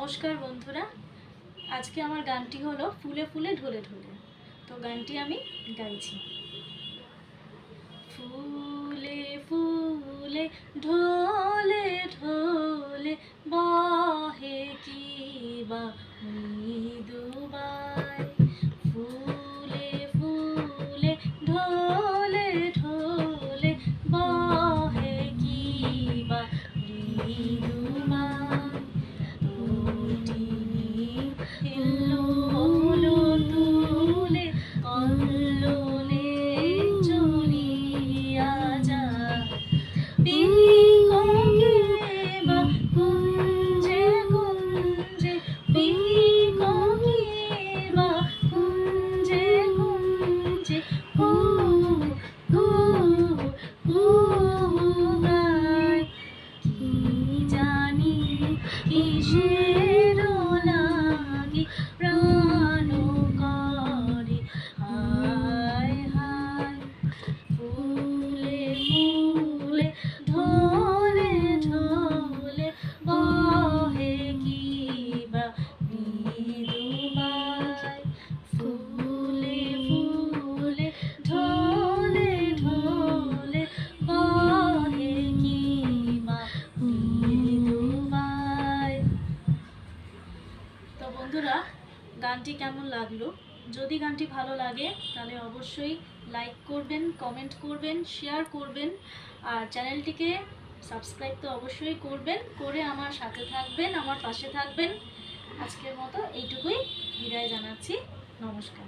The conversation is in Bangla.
নমস্কার বন্ধুরা, আজকে আমার গানটি হলো ফুলে ফুলে ঢলে ঢলে। তো গানটি আমি গাইছি। ফুলে ফুলে ঢলে ঢলে বহে কি বা মৃদু বায়, ফুলে ফুলে ঢলে ঢলে বহে কি বা মৃদু বায়, এলো তুলে কল্লোলে চলিয়া যায়, পিককে বা কুঞ্জে কুঞ্জে, পিককে বা কুঞ্জে কুঞ্জে হু হু হু গায়। কি জানি কিসের লাগে প্রাণ করে হায় হায়, ফুলে ফুলে ঢলে ঢলে বহে কি বা মৃদু বায়, ফুলে ফুলে ঢলে ঢলে বহে কি বা মৃদু বায়। তো বন্ধুরা, গানটি কেমন লাগলো? যদি গানটি ভালো লাগে তাহলে অবশ্যই লাইক করবেন, কমেন্ট করবেন, শেয়ার করবেন, আর চ্যানেলটিকে সাবস্ক্রাইব তো অবশ্যই করবেন, করে আমার সাথে থাকবেন, আমার পাশে থাকবেন। আজকের মতো এইটুকুই, বিদায় জানাচ্ছি। নমস্কার।